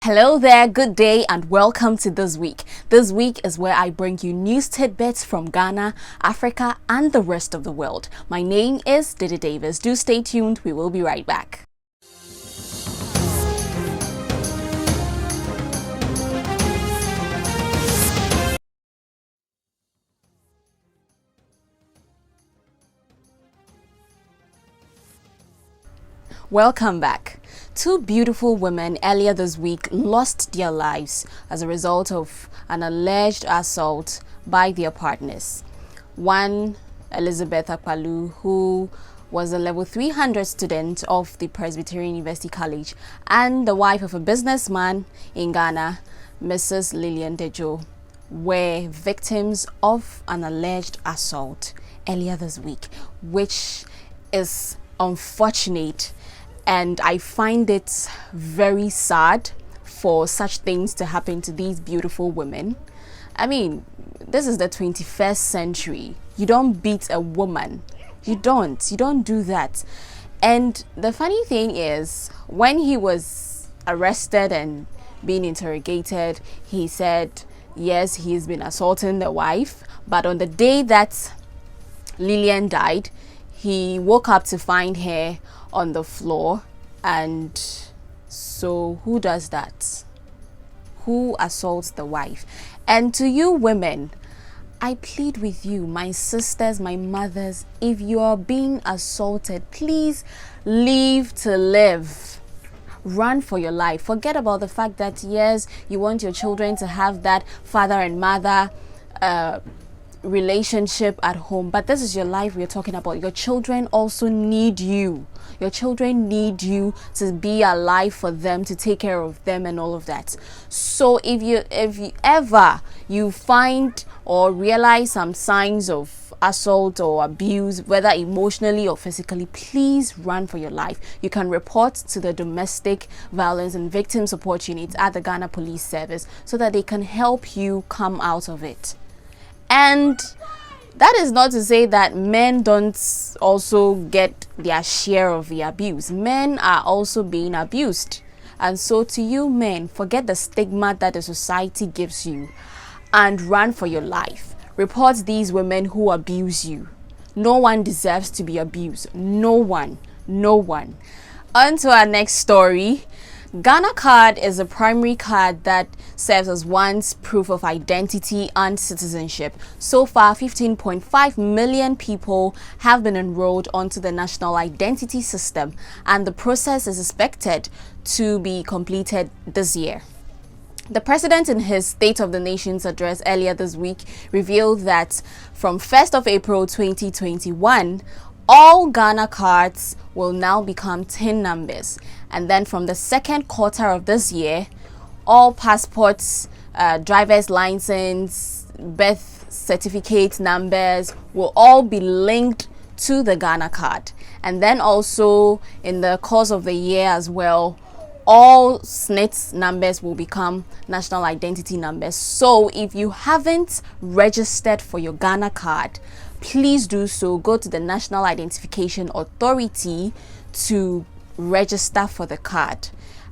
Hello there, good day and welcome to This Week. This week is where I bring you news tidbits from Ghana, Africa and the rest of the world. My name is Didi Davis. Do stay tuned, we will be right back. Welcome back. Two beautiful women earlier this week lost their lives as a result of an alleged assault by their partners. One, Elizabeth Akpalu, who was a level 300 student of the Presbyterian University College, and the wife of a businessman in Ghana, Mrs. Lillian Dejo, were victims of an alleged assault earlier this week, which is unfortunate. And I find it very sad for such things to happen to these beautiful women. I mean, this is the 21st century. You don't beat a woman. You don't do that. And the funny thing is, when he was arrested and being interrogated, he said, yes, he's been assaulting the wife. But on the day that Lillian died, he woke up to find her on the floor. And so who does that? Who assaults the wife? And to you women, I plead with you, my sisters, my mothers, if you are being assaulted, please leave to live. Run for your life. Forget about the fact that yes, you want your children to have that father and mother relationship at home, but this is your life we're talking about. Your children also need you. Your children need you to be alive for them, to take care of them and all of that. So if you ever find or realize some signs of assault or abuse, whether emotionally or physically, please run for your life. You can report to the Domestic Violence and Victim Support Unit at the Ghana Police Service so that they can help you come out of it. And that is not to say that men don't also get their share of the abuse. Men are also being abused. And so to you men, forget the stigma that the society gives you and run for your life. Report these women who abuse you. No one deserves to be abused. No one. No one. On to our next story. Ghana card is a primary card that serves as one's proof of identity and citizenship. So far, 15.5 million people have been enrolled onto the national identity system, and the process is expected to be completed this year. The president, in his State of the Nation's address earlier this week, revealed that from 1st of April 2021, all Ghana cards will now become 10 numbers. And then from the second quarter of this year, all passports, driver's license, birth certificate numbers will all be linked to the Ghana card. And then also in the course of the year as well, all SNIT numbers will become national identity numbers. So if you haven't registered for your Ghana card, please do so. Go to the National Identification Authority to register for the card,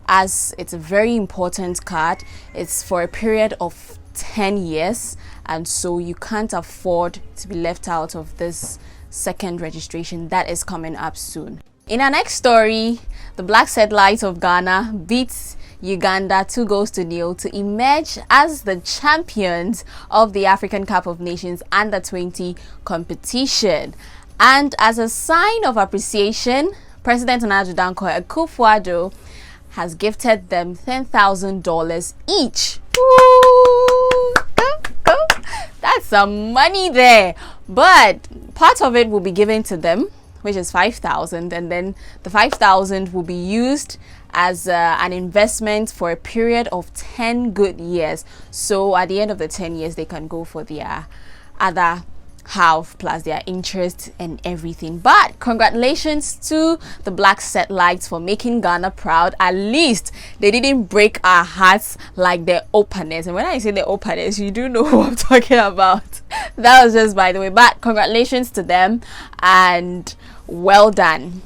as it's a very important card. It's for a period of 10 years, and so you can't afford to be left out of this second registration that is coming up soon. In our next story, the Black Satellites of Ghana beats Uganda 2-0 to emerge as the champions of the African Cup of Nations Under-20 competition. And as a sign of appreciation, President Nana Dankwa Akufo-Addo has gifted them $10,000 each. Woo! Go. That's some money there. But part of it will be given to them, which is 5,000, and then the 5,000 will be used as an investment for a period of 10 good years. So at the end of the 10 years, they can go for their other half plus their interest and everything. But congratulations to the Black Satellites for making Ghana proud. At least they didn't break our hearts like their openers. And when I say the openers, you do know who I'm talking about. That was just by the way. But congratulations to them and well done.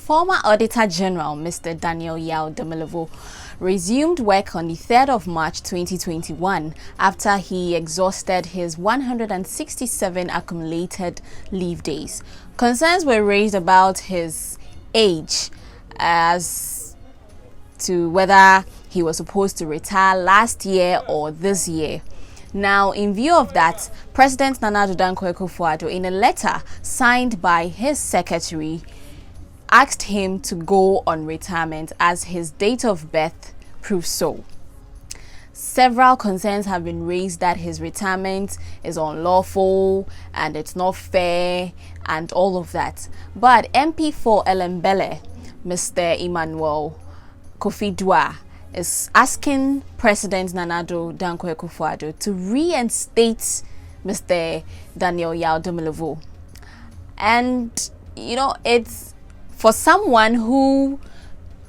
former Auditor General, Mr. Daniel Yao Demelevo, resumed work on the 3rd of March 2021 after he exhausted his 167 accumulated leave days. Concerns were raised about his age as to whether he was supposed to retire last year or this year. Now, in view of that, President Nana Addo Dankwa Akufo-Addo, in a letter signed by his secretary, asked him to go on retirement as his date of birth proves so. Several concerns have been raised that his retirement is unlawful and it's not fair and all of that. But MP for Elembele, Mr. Emmanuel Kofi Dua, is asking President Nana Addo Dankwa Akufo-Addo to reinstate Mr. Daniel Yao Demelevo. And, you know, it's for someone who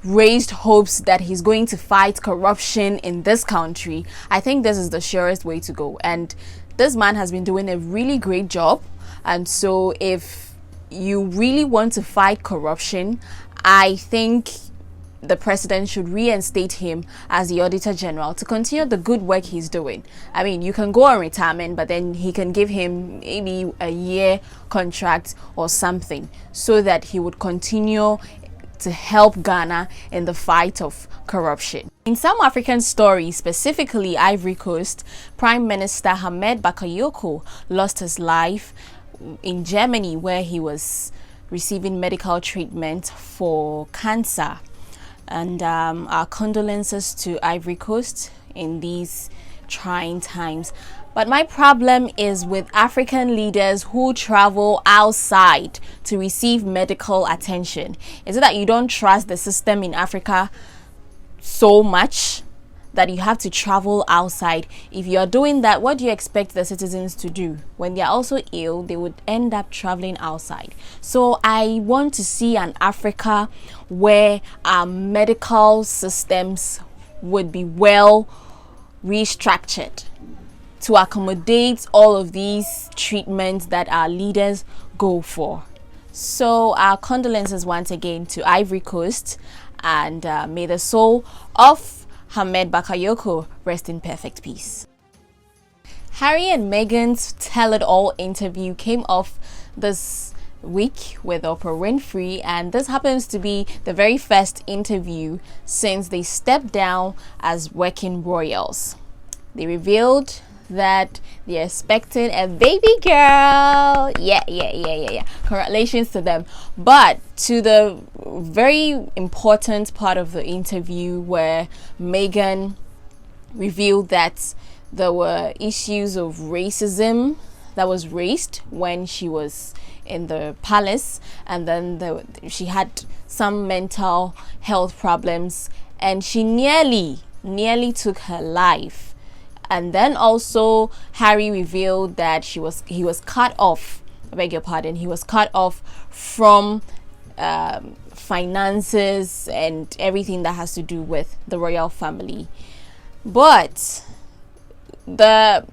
raised hopes that he's going to fight corruption in this country. I think this is the surest way to go. And this man has been doing a really great job. And so if you really want to fight corruption, I think the president should reinstate him as the Auditor General to continue the good work he's doing. I mean, you can go on retirement, but then he can give him maybe a year contract or something so that he would continue to help Ghana in the fight of corruption. In some African stories, specifically Ivory Coast, Prime Minister Hamed Bakayoko lost his life in Germany where he was receiving medical treatment for cancer. And our condolences to Ivory Coast in these trying times. But my problem is with African leaders who travel outside to receive medical attention. Is it that you don't trust the system in Africa so much that you have to travel outside? If you are doing that, what do you expect the citizens to do? When they are also ill, they would end up traveling outside. So I want to see an Africa where our medical systems would be well restructured to accommodate all of these treatments that our leaders go for. So our condolences once again to Ivory Coast, and may the soul of Hamed Bakayoko rest in perfect peace. Harry and Meghan's Tell It All interview came off this week with Oprah Winfrey, and this happens to be the very first interview since they stepped down as working royals. They revealed that they're expecting a baby girl. Yeah. Congratulations to them. But to the very important part of the interview where Meghan revealed that there were issues of racism that was raised when she was in the palace, and then she had some mental health problems and she nearly took her life. And then also Harry revealed that he was cut off. I beg your pardon. He was cut off from finances and everything that has to do with the royal family. But a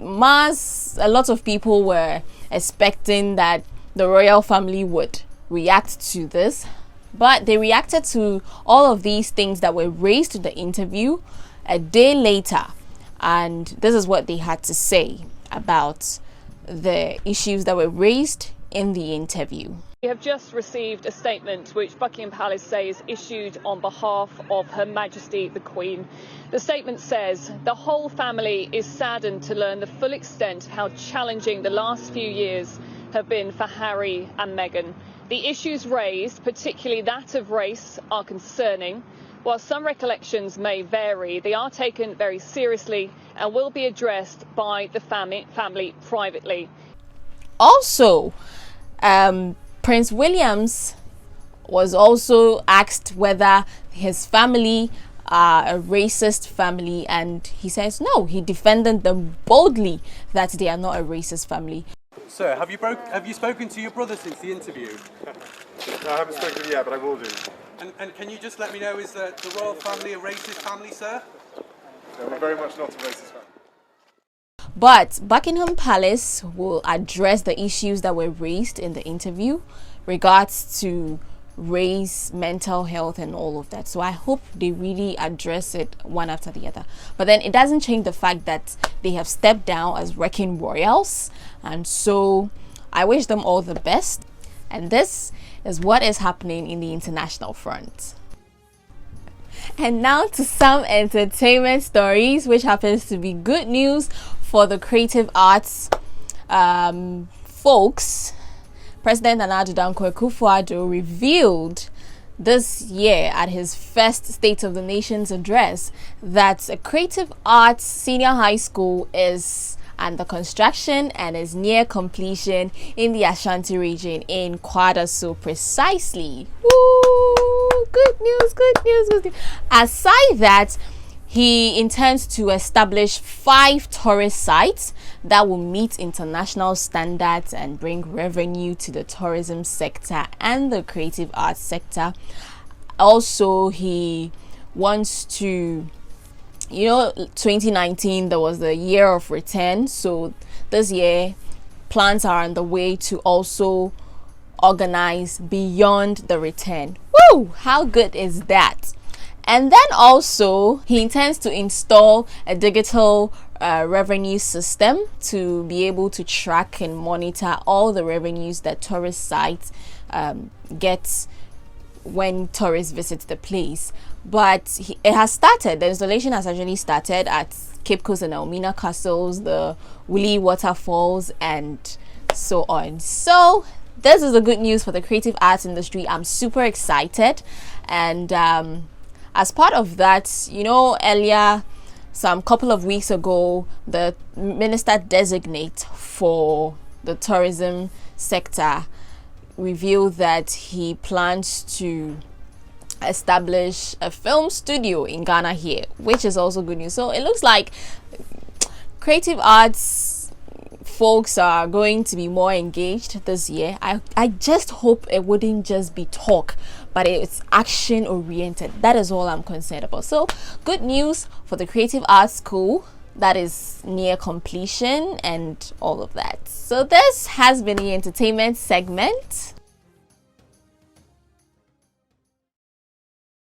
lot of people were expecting that the royal family would react to this, but they reacted to all of these things that were raised in the interview a day later. And this is what they had to say about the issues that were raised in the interview. We have just received a statement which Buckingham Palace says issued on behalf of Her Majesty the Queen. The statement says, "The whole family is saddened to learn the full extent how challenging the last few years have been for Harry and Meghan. The issues raised, particularly that of race, are concerning. While some recollections may vary, they are taken very seriously and will be addressed by the family privately." Also, Prince Williams was also asked whether his family are a racist family, and he says no. He defended them boldly that they are not a racist family. Sir, have you spoken to your brother since the interview? No, I haven't spoken yet, but I will do. And can you just let me know, is the royal family a racist family, sir? No, we're very much not a racist family. But Buckingham Palace will address the issues that were raised in the interview regards to race, mental health, and all of that. So I hope they really address it one after the other. But then it doesn't change the fact that they have stepped down as wrecking royals, and so I wish them all the best. And this is what is happening in the international front. And now to some entertainment stories, which happens to be good news for the creative arts folks. President Nana Addo Dankwa Akufo-Addo revealed this year at his first State of the Nations address that a creative arts senior high school is under construction and is near completion in the Ashanti region in Kwadaso precisely. Woo! Good news, good news, good news. Aside that, he intends to establish 5 tourist sites that will meet international standards and bring revenue to the tourism sector and the creative arts sector. Also, he wants to, 2019, there was the year of return. So this year, plans are on the way to also organize beyond the return. Woo! How good is that? And then also, he intends to install a digital revenue system to be able to track and monitor all the revenues that tourist sites get when tourists visit the place. But it has started. The installation has actually started at Cape Coast and Elmina Castles, the Woolly Waterfalls, and so on. So this is the good news for the creative arts industry. I'm super excited. And as part of that, earlier, some couple of weeks ago, the minister designate for the tourism sector revealed that he plans to establish a film studio in Ghana here, which is also good news. So it looks like creative arts folks are going to be more engaged this year. I just hope it wouldn't just be talk, but it's action oriented. That is all I'm concerned about. So good news for the creative arts school that is near completion and all of that. So this has been the entertainment segment.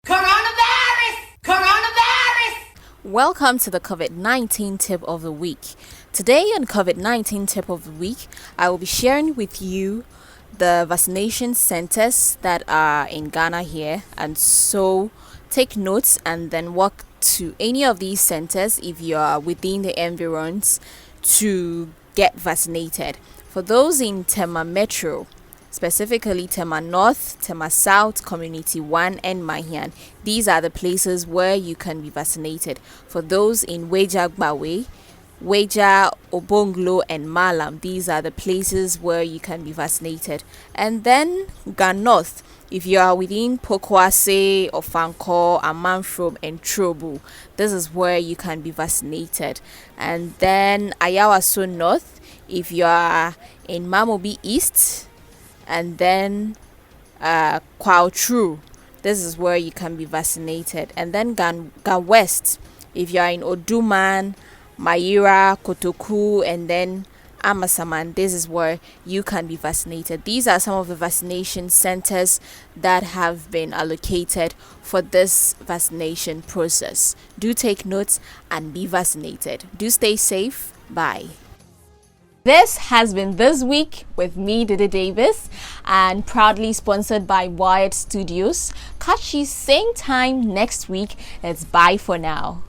Coronavirus! Welcome to the COVID-19 tip of the week. Today on COVID-19 tip of the week, I will be sharing with you the vaccination centers that are in Ghana here, and so take notes and then walk to any of these centers if you are within the environs to get vaccinated. For those in Tema Metro, specifically Tema North, Tema South, Community 1 and Mahian, these are the places where you can be vaccinated. For those in Weja Gbawe, Weja, Obonglo and Malam, these are the places where you can be vaccinated. And then North, if you are within Pokwase, Ofanko, Amanfrom and Trobu, this is where you can be vaccinated. And then Ayawaso North, if you are in Mamobi East, and then Kwautru, this is where you can be vaccinated. And then Gan West, if you are in Oduman, Mayira, Kotoku, and then Amasaman, this is where you can be vaccinated. These are some of the vaccination centers that have been allocated for this vaccination process. Do take notes and be vaccinated. Do stay safe. Bye. This has been This Week with me, Didi Davis, and proudly sponsored by Wired Studios. Catch you same time next week. It's bye for now.